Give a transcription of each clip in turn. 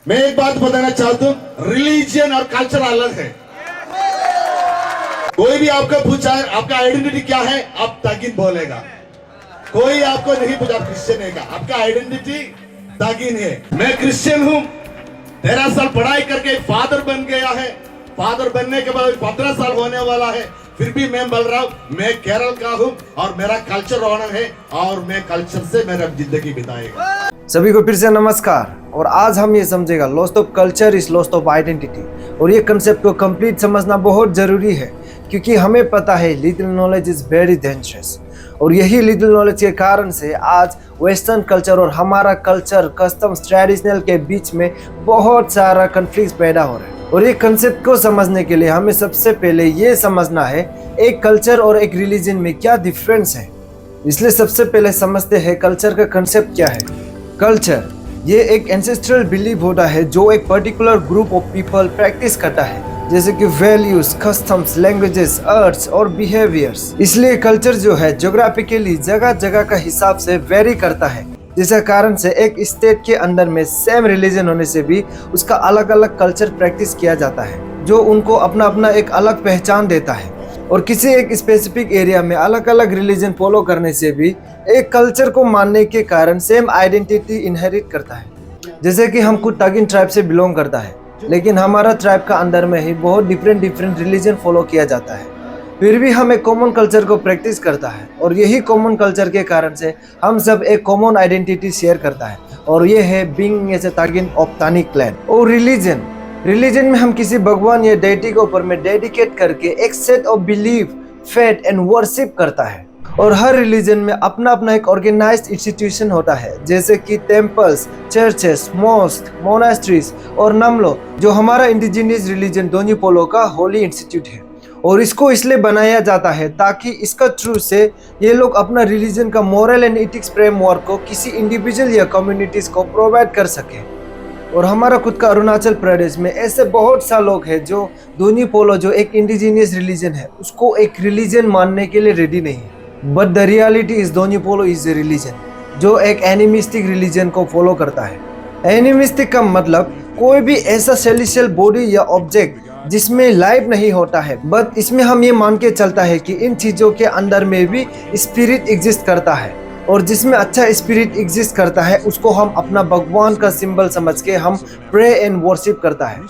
मैं एक बात बताना चाहता हूँ, रिलीजन और कल्चर अलग है। कोई भी आपका पूछा है आपका आइडेंटिटी क्या है, आप तागिन बोलेगा। कोई आपको नहीं पूछा आप क्रिश्चियन है का, आपका आइडेंटिटी तागिन है। मैं क्रिश्चियन हूँ, 13 साल पढ़ाई करके फादर बन गया है। फादर बनने के बाद 15 साल होने वाला है, फिर भी मैं बोल रहा हूँ मैं केरल का हूँ और मेरा कल्चर ऑनर है और मैं कल्चर से मेरा जिंदगी बिताएगा। सभी को फिर से नमस्कार। और आज हम ये समझेगा lost of culture is lost of identity. और ये कंसेप्ट को कंप्लीट समझना बहुत ज़रूरी है, क्योंकि हमें पता है little knowledge is very dangerous. और यही लिटिल नॉलेज के कारण से आज वेस्टर्न कल्चर और हमारा कल्चर कस्टम्स ट्रेडिशनल के बीच में बहुत सारा कन्फ्लिक्ट पैदा हो रहा है। और ये कंसेप्ट को समझने के लिए हमें सबसे पहले ये समझना है एक कल्चर और एक रिलीजन में क्या डिफरेंस है। इसलिए सबसे पहले समझते हैं कल्चर का कंसेप्ट क्या है। कल्चर ये एक एंसेस्ट्रल बिलीफ होता है जो एक particular group of people practice करता है, जैसे कि वैल्यूज, कस्टम्स, लैंग्वेजेस, आर्ट्स और बिहेवियर्स। इसलिए कल्चर जो है ज्योग्राफिकली जगह जगह का हिसाब से वेरी करता है, जिसके कारण से एक स्टेट के अंदर में सेम रिलीजन होने से भी उसका अलग अलग कल्चर प्रैक्टिस किया जाता है, जो उनको अपना अपना एक अलग पहचान देता है। और किसी एक स्पेसिफिक एरिया में अलग अलग रिलीजन फॉलो करने से भी एक कल्चर को मानने के कारण सेम आइडेंटिटी इनहेरिट करता है। जैसे कि हम खुद तागिन ट्राइब से बिलोंग करता है, लेकिन हमारा ट्राइब का अंदर में ही बहुत डिफरेंट रिलीजन फॉलो किया जाता है, फिर भी हम एक कॉमन कल्चर को प्रैक्टिस करता है। और यही कॉमन कल्चर के कारण से हम सब एक कॉमन आइडेंटिटी शेयर करता है, और ये है being as a Tagin of Tani clan. और रिलीजन में हम किसी भगवान या डेटी के ऊपर में डेडिकेट करके एक set of belief, faith and worship करता है। और हर रिलीजन में अपना अपना एक ऑर्गेनाइज्ड इंस्टीट्यूशन होता है, जैसे कि टेम्पल्स, चर्चेस, मॉस्क, मोनास्ट्रीज और नमलो, जो हमारा इंडिजिनियस रिलीजन दोनी पोलो का होली इंस्टीट्यूट है। और इसको इसलिए बनाया जाता है ताकि इसका थ्रू से ये लोग अपना रिलीजन का मोरल एंड इथिक्स फ्रेमवर्क को किसी इंडिविजुअल या कम्युनिटीज को प्रोवाइड कर सके। और हमारा खुद का अरुणाचल प्रदेश में ऐसे बहुत सा लोग हैं जो दोनी पोलो जो एक इंडिजिनियस रिलीजन है उसको एक रिलीजन मानने के लिए रेडी नहीं है। But the reality is Doni polo is a religion जो एक एनिमिस्टिक रिलीजन को फॉलो करता है। एनिमिस्टिक का मतलब कोई भी ऐसा सेलिशियल बॉडी या ऑब्जेक्ट जिसमें लाइफ नहीं होता है, बट इसमें हम ये मान के चलता है कि इन चीज़ों के अंदर में भी स्पिरिट एग्जिस्ट करता है, और जिसमें अच्छा स्पिरिट एग्जिस्ट करता है उसको हम अपना भगवान का सिंबल समझ के हम प्रे एंड वर्शिप करता है।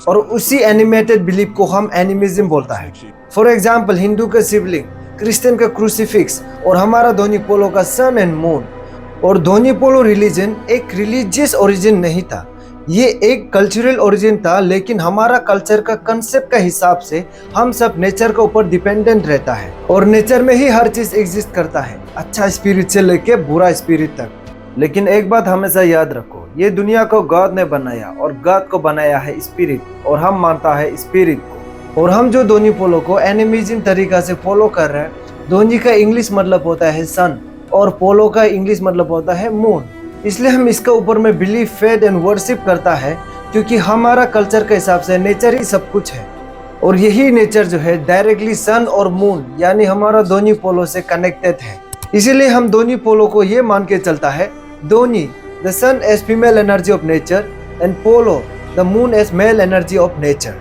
और उसी एनिमेटेड बिलीफ को हम एनिमिज्म बोलता है। फॉर एग्जाम्पल हिंदू का शिवलिंग, क्रिश्चियन का क्रूसीफिक्स और हमारा दोनी पोलो का सन एंड मून। और दोनी पोलो रिलीजन एक रिलीजियस ओरिजिन नहीं था, ये एक कल्चरल ओरिजिन था। लेकिन हमारा कल्चर का कंसेप्ट का हिसाब से हम सब नेचर के ऊपर डिपेंडेंट रहता है, और नेचर में ही हर चीज एग्जिस्ट करता है, अच्छा स्पिरिट से लेके बुरा स्पिरिट तक। लेकिन एक बात हमेशा याद रखो, ये दुनिया को गॉड ने बनाया और गॉड को बनाया है स्पिरिट, और हम मानता है स्पिरिट को। और हम जो दोनी पोलो को एनिमिज्म तरीका से फॉलो कर रहे हैं, दोनी का इंग्लिश मतलब होता है सन और पोलो का इंग्लिश मतलब होता है मून। इसलिए हम इसके ऊपर में बिलीफ, फेथ एंड वर्शिप करता है, क्योंकि हमारा कल्चर के हिसाब से नेचर ही सब कुछ है। और यही नेचर जो है डायरेक्टली सन और मून यानी हमारा दोनी पोलो से कनेक्टेड है। इसीलिए हम दोनी पोलो को ये मान के चलता है, दोनी the sun as female energy of nature and पोलो the moon as male energy of nature.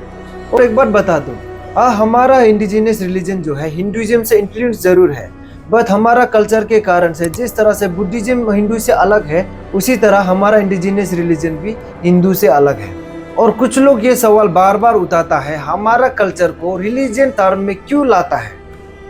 और एक बात बता दूं, हमारा इंडिजिनियस रिलीजन जो है हिंदुइज्म से इन्फ्लुएंस जरूर है, बट हमारा कल्चर के कारण से जिस तरह से बुद्धिज्म हिंदू से अलग है, उसी तरह हमारा इंडिजिनियस रिलीजन भी हिंदू से अलग है। और कुछ लोग ये सवाल बार बार उठाता है, हमारा कल्चर को रिलीजन टर्म में क्यों लाता है।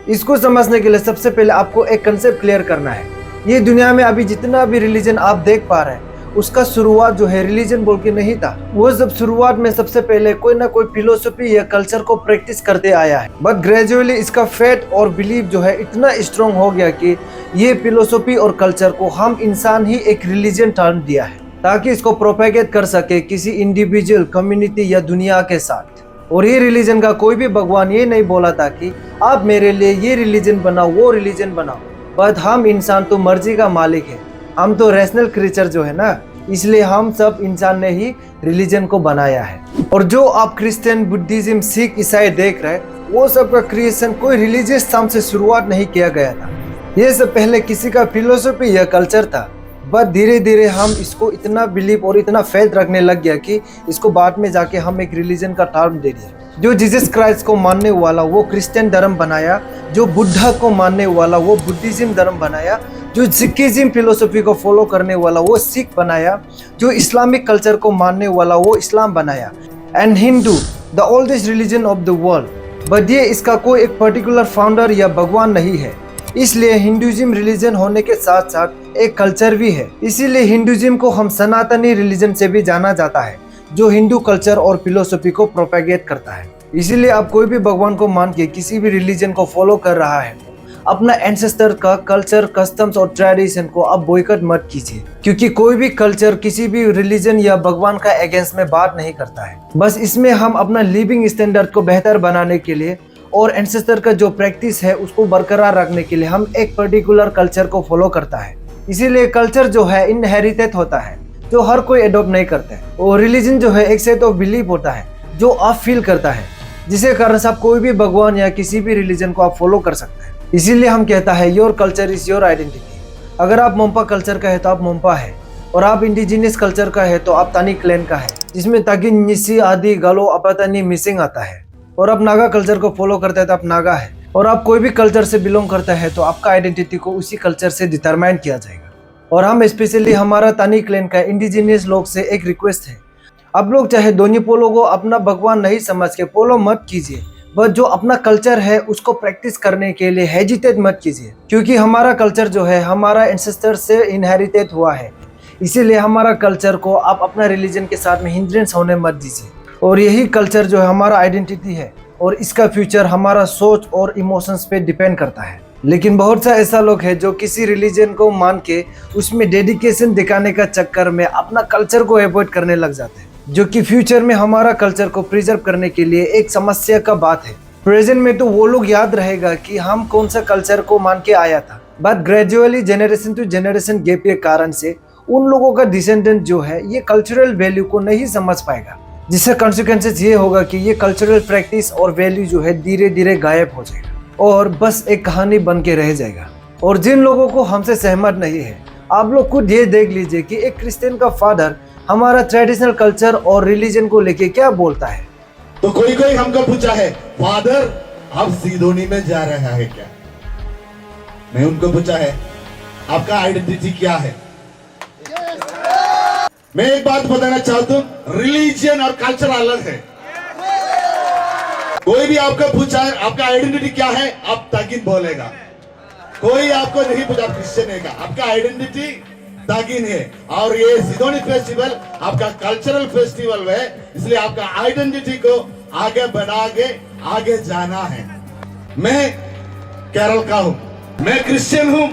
इसको समझने के लिए सबसे पहले आपको एक कंसेप्ट क्लियर करना है। ये दुनिया में अभी जितना भी रिलीजन आप देख पा रहे हैं, उसका शुरुआत जो है रिलीजन बोल के नहीं था। वो जब शुरुआत में सबसे पहले कोई ना कोई फिलोसफी या कल्चर को प्रैक्टिस करते आया है, बट ग्रेजुअली इसका फेथ और बिलीफ जो है इतना स्ट्रॉन्ग हो गया कि ये फिलोसफी और कल्चर को हम इंसान ही एक रिलीजन टर्म दिया है, ताकि इसको प्रोपेगेट कर सके किसी इंडिविजुअल, कम्युनिटी या दुनिया के साथ। और ये रिलीजन का कोई भी भगवान ये नहीं बोला था कि आप मेरे लिए ये रिलीजन बनाओ, वो रिलीजन बनाओ, बट हम इंसान तो मर्जी का मालिक है, हम तो रैशनल क्रीचर जो है ना, इसलिए हम सब इंसान ने ही रिलीजन को बनाया है। और जो आप क्रिश्चियन, बुद्धिज्म, सिख, ईसाई देख रहे हैं, वो सब का क्रिएशन कोई रिलीजियस टर्म से शुरुआत नहीं किया गया था। ये सब पहले किसी का फिलोसफी या कल्चर था, बट धीरे धीरे हम इसको इतना बिलीव और इतना फेथ रखने लग गया कि इसको बाद में जाके हम एक रिलीजन का टर्म दे दिए। जो जीसस क्राइस्ट को मानने वाला वो क्रिश्चियन धर्म बनाया, जो बुद्धा को मानने वाला वो बुद्धिज्म धर्म बनाया, जो सिखिज्म फिलोसफी को फॉलो करने वाला वो सिख बनाया, जो इस्लामिक कल्चर को मानने वाला वो इस्लाम बनाया। And Hindu the oldest religion of the world, but ये इसका कोई एक पर्टिकुलर फाउंडर या भगवान नहीं है। इसलिए हिंदुइज्म रिलीजन होने के साथ साथ एक कल्चर भी है। इसीलिए हिंदुइज्म को हम सनातनी रिलीजन से भी जाना जाता है, जो हिंदू कल्चर और फिलोसफी को प्रोपेगेट करता है। इसीलिए आप कोई भी भगवान को मान के किसी भी रिलीजन को फॉलो कर रहा है, अपना एंसेस्टर का कल्चर, कस्टम्स और ट्रेडिशन को आप बॉयकॉट मत कीजिए, क्योंकि कोई भी कल्चर किसी भी रिलीजन या भगवान का अगेंस्ट में बात नहीं करता है। बस इसमें हम अपना लिविंग स्टैंडर्ड को बेहतर बनाने के लिए और एंसेस्टर का जो प्रैक्टिस है उसको बरकरार रखने के लिए हम एक पर्टिकुलर कल्चर को फॉलो करता है। इसीलिए कल्चर जो है इनहेरिटेड होता है, जो हर कोई एडॉप्ट नहीं करता है। और रिलीजन जो है एक सेट ऑफ बिलीफ होता है जो आप फील करता है, जिसके कारण से आप कोई भी भगवान या किसी भी रिलीजन को आप फॉलो कर सकते हैं। इसीलिए हम कहता है your culture is your identity. अगर आप मोम्पा कल्चर का है तो आप मोम्पा है, और आप इंडिजिनियस कल्चर का है तो आप तानी क्लैन का है, जिसमें तागिन, निसी, आदि, गालो, अपातानी, मिसिंग आता है। और आप नागा कल्चर को फॉलो करते हैं तो आप नागा है, और आप कोई भी कल्चर से बिलोंग करता है तो आपका आइडेंटिटी को उसी कल्चर से डिटरमाइन किया जाएगा। और हम स्पेशली हमारा तानी क्लैन का इंडिजिनियस लोग से एक रिक्वेस्ट है, आप लोग चाहे दोनी पोलो को अपना भगवान नहीं समझ के पोलो मत कीजिए, बट जो अपना कल्चर है उसको प्रैक्टिस करने के लिए हेजिटेट मत कीजिए, क्योंकि हमारा कल्चर जो है हमारा एंसेस्टर से इनहेरिटेड हुआ है। इसीलिए हमारा कल्चर को आप अपना रिलीजन के साथ में हिंड्रेंस होने मत दीजिए। और यही कल्चर जो है हमारा आइडेंटिटी है, और इसका फ्यूचर हमारा सोच और इमोशंस पे डिपेंड करता है। लेकिन बहुत सा ऐसा लोग है जो किसी रिलीजन को मान के उसमें डेडिकेशन दिखाने का चक्कर में अपना कल्चर को अवॉइड करने लग जाते हैं, जो कि फ्यूचर में हमारा कल्चर को प्रिजर्व करने के लिए एक समस्या का बात है। प्रेजेंट में तो वो लोग याद रहेगा कि हम कौन सा कल्चर को मान के आया था, but gradually generation to generation gap के कारण से उन लोगों का डिसेंडेंट जो है ये कल्चरल वैल्यू को नहीं समझ पाएगा, जिसका कॉन्सिक्वेंसेस ये होगा कि ये कल्चरल प्रैक्टिस और वैल्यू जो है धीरे धीरे गायब हो जाएगा और बस एक कहानी बन के रह जाएगा। और जिन लोगों को हमसे सहमत नहीं है, आप लोग खुद ये देख लीजिए कि एक क्रिश्चियन का फादर हमारा ट्रेडिशनल कल्चर और रिलीजन को लेके क्या बोलता है। तो कोई कोई हमको पूछा है, फादर आप सीधोनी में जा रहा है क्या? मैं उनको पूछा है, आपका आइडेंटिटी क्या है? मैं एक बात बताना चाहता हूं, रिलीजन और कल्चर अलग है। कोई भी आपको पूछा है आपका आइडेंटिटी क्या है, आप तागिन बोलेगा। कोई आपको नहीं पूछा आप क्रिश्चियन है क्या, आपका आइडेंटिटी तागिन है। और ये सिदोनी फेस्टिवल आपका कल्चरल फेस्टिवल है, इसलिए आपका आइडेंटिटी को आगे बढ़ा के आगे जाना है। मैं केरल का हूं, मैं क्रिश्चियन हूं,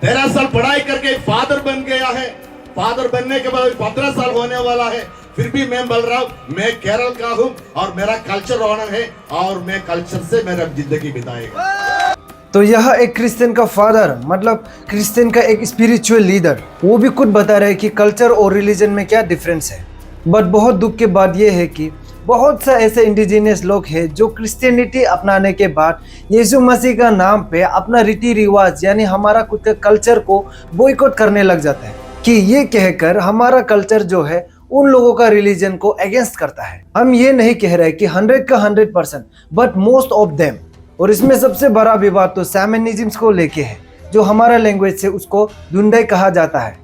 13 साल पढ़ाई करके फादर बन गया है। फादर बनने के बाद 15 साल होने वाला है, फिर भी मैं बोल रहा हूं मैं केरल का हूं और मेरा कल्चर ऑनर है और मैं कल्चर से मेरा जिंदगी बिताएगा। तो यह एक क्रिश्चियन का फादर, मतलब क्रिश्चियन का एक स्पिरिचुअल लीडर, वो भी खुद बता रहे हैं कि कल्चर और रिलीजन में क्या डिफरेंस है। बट बहुत दुख की बात यह है कि बहुत सा ऐसे इंडिजिनियस लोग हैं जो क्रिश्चियनिटी अपनाने के बाद यीशु मसीह का नाम पे अपना रीति रिवाज यानी हमारा खुद का कल्चर को बॉयकॉट करने लग जाता है, कि ये कहकर हमारा कल्चर जो है उन लोगों का रिलीजन को अगेंस्ट करता है। हम ये नहीं कह रहे कि 100 का 100%, बट मोस्ट ऑफ देम। और इसमें सबसे बड़ा विवाद तो शैमनिज्म को लेके है, जो हमारा लैंग्वेज से उसको दुंडाई कहा जाता है,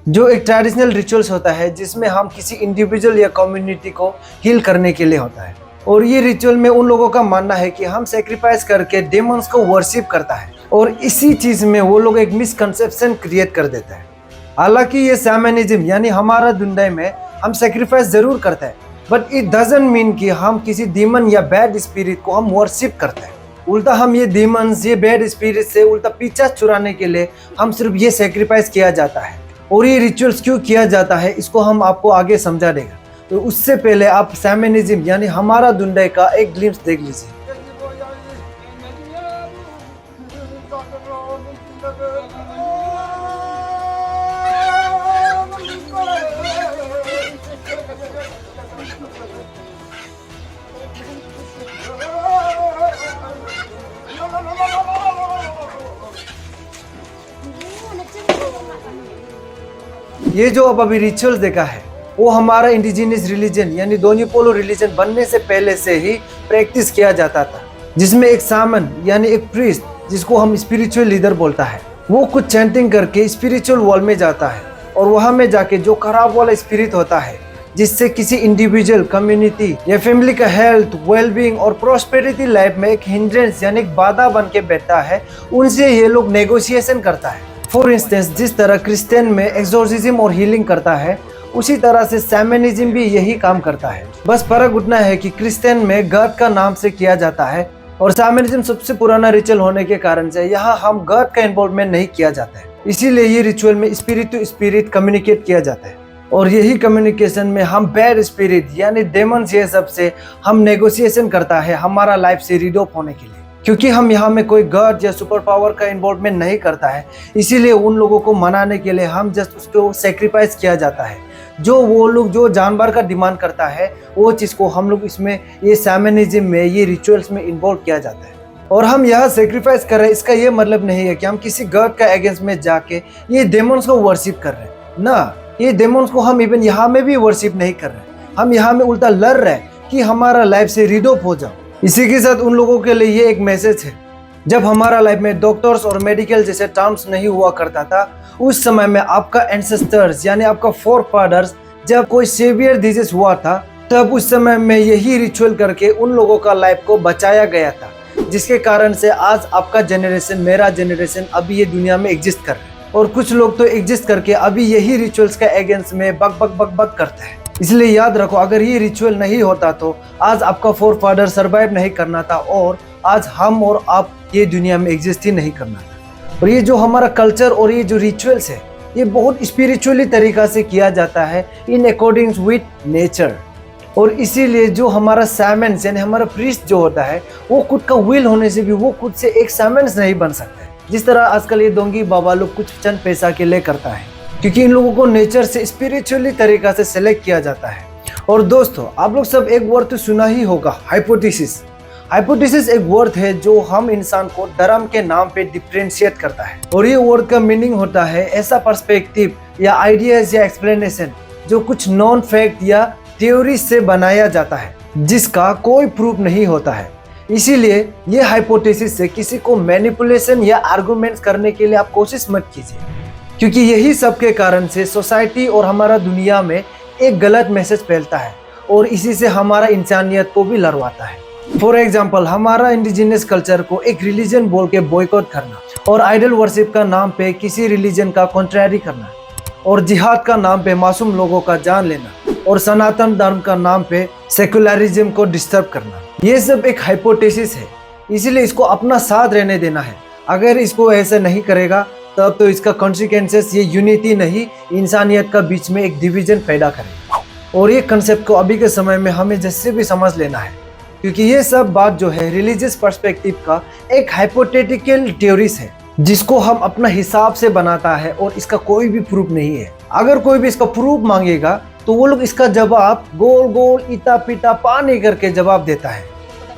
जो एक ट्रेडिशनल रिचुअल्स होता है जिसमें हम किसी इंडिविजुअल या कम्युनिटी को हील करने के लिए होता है। और ये रिचुअल में उन लोगों का मानना है कि हम सेक्रीफाइस करके डेमन्स को वर्शिप करता है, और इसी चीज में वो लोग एक मिसकंसेप्शन क्रिएट कर देता है। हालांकि ये शैमनिज्म यानी हमारा दुंडाई में हम सेक्रीफाइस जरूर करते हैं, बट इट डजंट मीन कि हम किसी डीमन या बैड स्पिरिट को हम वर्शिप करते हैं। उल्टा हम ये डीमंस, ये बैड स्पिरिट से उल्टा पीछा छुड़ाने के लिए हम सिर्फ ये सेक्रीफाइस किया जाता है। और ये रिचुअल्स क्यों किया जाता है इसको हम आपको आगे समझा देगा। तो उससे पहले आप शैमनिज्म यानी हमारा दुंडाई का एक ग्लिम्स देख लीजिए। ये जो अब अभी रिचुअल्स देखा है वो हमारा इंडिजिनियस रिलीजन यानी दोन्यी-पोलो रिलीजन बनने से पहले से ही प्रैक्टिस किया जाता था, जिसमें एक सामन यानी एक प्रीस्ट जिसको हम स्पिरिचुअल लीडर बोलता है, वो कुछ चैंटिंग करके स्पिरिचुअल वर्ल्ड में जाता है और वहां में जाके जो खराब वाला स्पिरिट होता है जिससे किसी इंडिविजुअल, कम्युनिटी या फैमिली का हेल्थ, वेलबींग और प्रोस्पेरिटी लाइफ में एक हिंड्रेंस यानी एक बाधा बन के बैठता है, उनसे ये लोग नेगोशिएशन करता है। फॉर इंस्टेंस, जिस तरह क्रिश्चियन में एक्सोर्सिज्म और हीलिंग करता है, उसी तरह से शैमनिज्म भी यही काम करता है। बस फर्क उतना है कि क्रिश्चियन में गॉड का नाम से किया जाता है और शैमनिज्म सबसे पुराना रिचुअल होने के कारण से यहाँ हम गॉड का इन्वॉल्वमेंट नहीं किया जाता है। इसीलिए ये रिचुअल में स्पिरिट टू स्पिरिट कम्युनिकेट किया जाता है और यही कम्युनिकेशन में हम बैड स्पिरिट यानी डेमन्स ये सब से हम नेगोशिएशन करता है हमारा लाइफ से रीड ऑफ होने के लिए। क्योंकि हम यहाँ में कोई गॉड या सुपर पावर का इन्वॉल्वमेंट नहीं करता है, इसीलिए उन लोगों को मनाने के लिए हम जस्ट उसको सेक्रीफाइस किया जाता है। जो वो लोग जो जानवर का डिमांड करता है वो चीज़ को हम लोग इसमें ये शैमनिज्म में ये रिचुअल्स में इन्वॉल्व किया जाता है। और हम यहाँ सेक्रीफाइस कर रहे हैं, इसका ये मतलब नहीं है कि हम किसी गॉड का अगेंस्ट में जाके ये डेमन्स को वर्शिप कर रहे हैं ना, ये डेमन्स को हम इवन यहाँ में भी वर्शिप नहीं कर रहे। हम यहाँ में उल्टा लड़ रहे हैं कि हमारा लाइफ से रीड ऑफ हो जाओ। इसी के साथ उन लोगों के लिए ये एक मैसेज है, जब हमारा लाइफ में डॉक्टर्स और मेडिकल जैसे टर्म्स नहीं हुआ करता था, उस समय में आपका एंसेस्टर्स यानी आपका फोर फादर्स जब कोई सेवियर डिजीज हुआ था, तब उस समय में यही रिचुअल करके उन लोगों का लाइफ को बचाया गया था, जिसके कारण से आज आपका जनरेशन, मेरा जनरेशन अभी ये दुनिया में एग्जिस्ट कर रहा है। और कुछ लोग तो एग्जिस्ट करके अभी यही रिचुअल्स का अगेंस्ट में बक बक बक बक करते हैं। इसलिए याद रखो, अगर ये रिचुअल नहीं होता तो आज आपका फोर फादर सर्वाइव नहीं करना था और आज हम और आप ये दुनिया में एग्जिस्ट ही नहीं करना था। और ये जो हमारा कल्चर और ये जो रिचुअल्स है, ये बहुत स्पिरिचुअली तरीका से किया जाता है इन अकॉर्डिंग विथ नेचर। और इसीलिए जो हमारा शैमन्स यानी हमारा प्रीस्ट जो होता है, वो खुद का विल होने से भी वो खुद से एक शैमन्स नहीं बन सकता है। जिस तरह आजकल ये डोंगी बाबा लोग कुछ चंद पैसा के लिए करता है, क्योंकि इन लोगों को नेचर से स्पिरिचुअली तरीका से सेलेक्ट किया जाता है। और दोस्तों, आप लोग सब एक वर्ड तो सुना ही होगा, हाइपोथेसिस। हाइपोथेसिस एक वर्ड है जो हम इंसान को धर्म के नाम पे डिफरेंशिएट करता है। और ये वर्ड का मीनिंग होता है ऐसा पर्सपेक्टिव या आइडियाज या एक्सप्लेनेशन जो कुछ नॉन फैक्ट या थ्योरी से बनाया जाता है, जिसका कोई प्रूफ नहीं होता है। इसीलिए ये हाइपोथेसिस से किसी को मैनिपुलेशन या आर्गुमेंट्स करने के लिए आप कोशिश मत कीजिए, क्योंकि यही सब के कारण से सोसाइटी और हमारा दुनिया में एक गलत मैसेज फैलता है और इसी से हमारा इंसानियत को भी लड़वाता है। फॉर एग्जाम्पल, हमारा इंडिजिनियस कल्चर को एक रिलीजन बोल के बॉयकॉट करना और आइडल वर्शिप का नाम पे किसी रिलीजन का कॉन्ट्रैरी करना और जिहाद का नाम पे मासूम लोगों का जान लेना और सनातन धर्म का नाम पे सेकुलरिज्म को डिस्टर्ब करना, ये सब एक हाइपोथेसिस है। इसीलिए इसको अपना साथ रहने देना है। अगर इसको ऐसे नहीं करेगा तब तो इसका कॉन्सिक्वेंसेस ये यूनिटी नहीं, इंसानियत का बीच में एक डिवीजन पैदा करेगा। और ये कंसेप्ट को अभी के समय में हमें जैसे भी समझ लेना है, क्योंकि ये सब बात जो है रिलीजियस पर्सपेक्टिव का एक हाइपोथेटिकल थ्योरीज है, जिसको हम अपना हिसाब से बनाता है और इसका कोई भी प्रूफ नहीं है। अगर कोई भी इसका प्रूफ मांगेगा तो वो लोग इसका जवाब गोल गोल इता पिता पा नहीं करके जवाब देता है।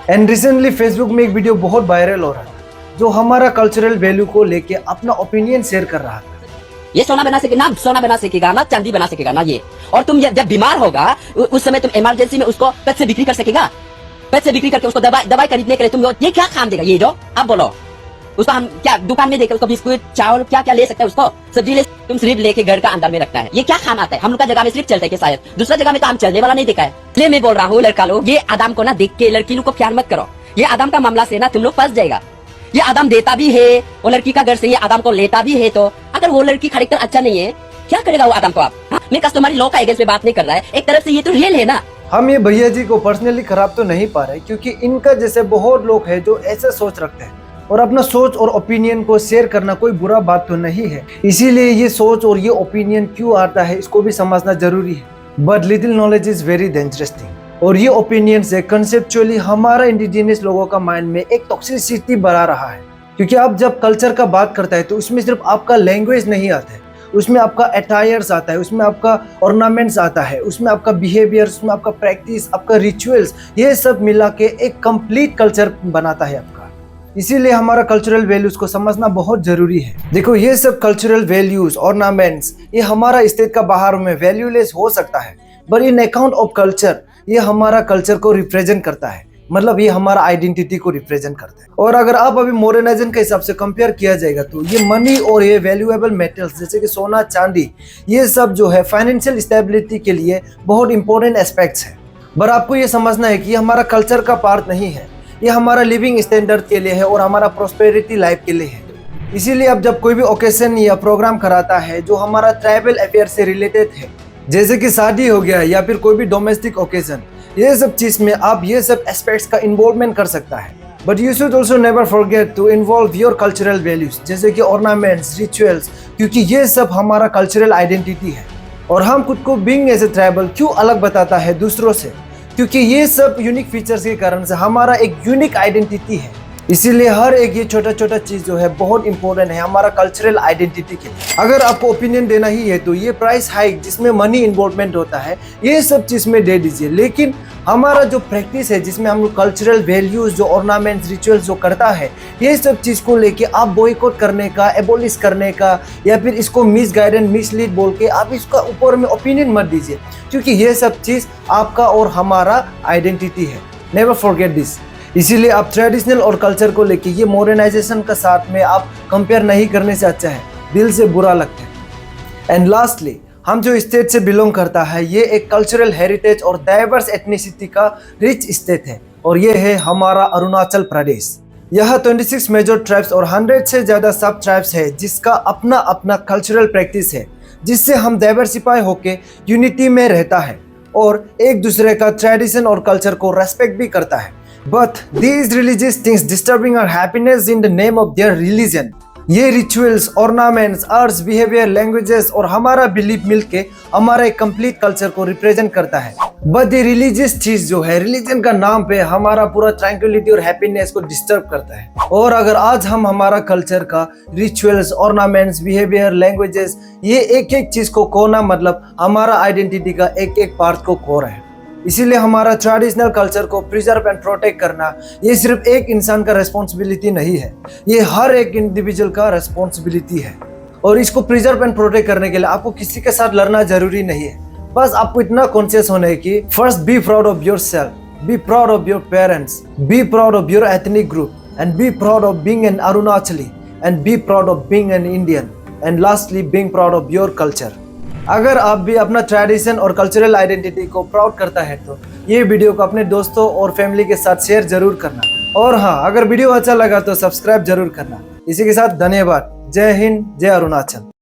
एंड रिसेंटली फेसबुक में एक वीडियो बहुत वायरल हो रहा था, जो हमारा कल्चरल वैल्यू को लेके अपना ओपिनियन शेयर कर रहा था। ये सोना बना सकेगा ना, सोना बना सकेगा ना, चांदी बना सकेगा ना ये। और तुम जब बीमार होगा उस समय तुम इमरजेंसी में उसको पेट से बिक्री कर सकेगा, पेट से बिक्री करके उसको दवाई खरीदने के लिए तुम ये क्या काम देगा? ये जो आप बोलो उसको हम क्या दुकान में देकर उसको बिस्कुट चावल क्या क्या ले सकते हैं, उसको सब्जी ले, तुम सिर्फ लेके घर का अंदर में रखता है। ये क्या काम आता है? हम लोग का जगह में सिर्फ चलता है कि शायद दूसरा जगह में तो हम चलने वाला नहीं देखा है। इसलिए मैं बोल रहा हूँ लड़का लोग, ये आदम को ना देख के लड़की लोग को प्यार मत करो। ये आदम का मामला से ना तुम लोग फंस जाएगा। ये आदम देता भी है वो लड़की का घर से, ये आदम को लेता भी है, तो अगर वो लड़की खरीदकर अच्छा नहीं है क्या करेगा वो आदम को? आप मैं कस्टमरी लॉ का अगेंस्ट में बात नहीं कर रहा है, एक तरफ से ये तो रियल है ना। हम ये भैया जी को पर्सनली खराब तो नहीं पा रहे, क्योंकि इनका जैसे बहुत लोग हैं जो ऐसा सोच रखते हैं और अपना सोच और ओपिनियन को शेयर करना कोई बुरा बात तो नहीं है। इसीलिए ये सोच और ये ओपिनियन क्यों आता है इसको भी समझना जरूरी है। But little knowledge is very dangerous thing. और ये ओपिनियन से कंसेप्चुअली हमारा इंडिजिनियस लोगों का माइंड में एक टॉक्सिसिटी बढ़ा रहा है, क्योंकि आप जब कल्चर का बात करता है तो उसमें सिर्फ आपका लैंग्वेज नहीं आता है, उसमें आपका अटायर्स आता है, उसमें आपका ऑर्नामेंट्स आता है, उसमें आपका बिहेवियर, उसमें आपका प्रैक्टिस, आपका रिचुअल्स, ये सब मिला के एक कंप्लीट कल्चर बनाता है आपका। इसीलिए हमारा कल्चरल वैल्यूज को समझना बहुत जरूरी है। देखो ये सब कल्चरल वैल्यूज ऑर्नामेंट्स ये हमारा स्टेट का बाहर में वैल्यूलेस हो सकता है, but in account of culture ये हमारा कल्चर को रिप्रेजेंट करता है, मतलब ये हमारा आइडेंटिटी को रिप्रेजेंट करता है। और अगर आप अभी मॉडर्नाइजेशन के हिसाब से कंपेयर किया जाएगा तो ये मनी और ये वैल्यूएबल मेटल्स जैसे कि सोना चांदी ये सब जो है फाइनेंशियल स्टेबिलिटी के लिए बहुत इंपॉर्टेंट एस्पेक्ट्स है। पर आपको ये समझना है कि ये हमारा कल्चर का पार्ट नहीं है, ये हमारा लिविंग स्टैंडर्ड के लिए है और हमारा प्रोस्पेरिटी लाइफ के लिए है। इसीलिए अब जब कोई भी ओकेजन या प्रोग्राम कराता है जो हमारा ट्राइबल अफेयर से रिलेटेड है, जैसे कि शादी हो गया या फिर कोई भी डोमेस्टिक ओकेजन, ये सब चीज में आप ये सब एस्पेक्ट्स का इन्वॉल्वमेंट कर सकता है। But you should also never forget to involve your cultural values जैसे कि ऑर्नामेंट्स, रिचुअल्स, क्योंकि ये सब हमारा कल्चरल आइडेंटिटी है। और हम खुद को बीइंग एज ए ट्राइबल क्यों अलग बताता है दूसरों से, क्योंकि ये सब यूनिक फीचर्स के कारण से हमारा एक यूनिक आइडेंटिटी है। इसीलिए हर एक ये छोटा छोटा चीज जो है बहुत इंपॉर्टेंट है हमारा कल्चरल आइडेंटिटी के लिए। अगर आपको ओपिनियन देना ही है तो ये प्राइस हाइक जिसमें मनी इन्वॉल्वमेंट होता है ये सब चीज में दे दीजिए, लेकिन हमारा जो प्रैक्टिस है जिसमें हम लोग कल्चरल वैल्यूज जो ऑर्नामेंट्स रिचुअल्स जो करता है ये सब चीज को लेके आप बॉयकॉट करने का, एबोलिश करने का या फिर इसको मिसगाइडेंस मिसलीड बोल के आप इसका ऊपर में ओपिनियन मत दीजिए, क्योंकि ये सब चीज आपका और हमारा आइडेंटिटी है। Never forget this. इसीलिए आप ट्रेडिशनल और कल्चर को लेके ये मॉडर्नाइजेशन का साथ में आप कंपेयर नहीं करने से अच्छा है, दिल से बुरा लगता है। एंड लास्टली हम जो स्टेट से बिलोंग करता है ये एक कल्चरल हेरिटेज और डाइवर्स एथनिसिटी का रिच स्टेट है और ये है हमारा अरुणाचल प्रदेश। यह 26 मेजर ट्राइब्स और 100 से ज़्यादा सब ट्राइब्स है जिसका अपना अपना कल्चरल प्रैक्टिस है, जिससे हम डाइवर्सिफाई होके यूनिटी में रहता है और एक दूसरे का ट्रेडिशन और कल्चर को रेस्पेक्ट भी करता है। But these religious things disturbing our happiness in the name of their religion. ये rituals, ornaments, arts, behaviour, languages और हमारा बिलीफ मिलके हमारा एक कंप्लीट कल्चर को रिप्रेजेंट करता है। बट ये रिलीजियस चीज जो है रिलीजन का नाम पे हमारा पूरा ट्रैंक्विलिटी और हैप्पीनेस को डिस्टर्ब करता है। और अगर आज हम हमारा कल्चर का रिचुअल्स, ऑर्नामेंट्स, बिहेवियर, लैंग्वेजेस ये एक एक चीज को खोना मतलब हमारा आइडेंटिटी का एक एक पार्ट को खो रहा है। इसीलिए हमारा ट्रेडिशनल कल्चर को प्रिजर्व एंड प्रोटेक्ट करना ये सिर्फ एक इंसान का रेस्पॉन्सिबिलिटी नहीं है, ये हर एक इंडिविजुअल का रेस्पॉन्सिबिलिटी है। और इसको प्रिजर्व एंड प्रोटेक्ट करने के लिए आपको किसी के साथ लड़ना जरूरी नहीं है, बस आपको इतना कॉन्शियस होना है कि first be proud of your self, be proud of your parents, be proud of your ethnic group and be proud of being an Arunachali and be proud of being an Indian and lastly being proud of your culture. अगर आप भी अपना tradition और cultural identity को proud करता है तो ये वीडियो को अपने दोस्तों और फैमिली के साथ शेयर जरूर करना। और हाँ, अगर वीडियो अच्छा लगा तो सब्सक्राइब जरूर करना। इसी के साथ धन्यवाद। जय हिंद, जय अरुणाचल।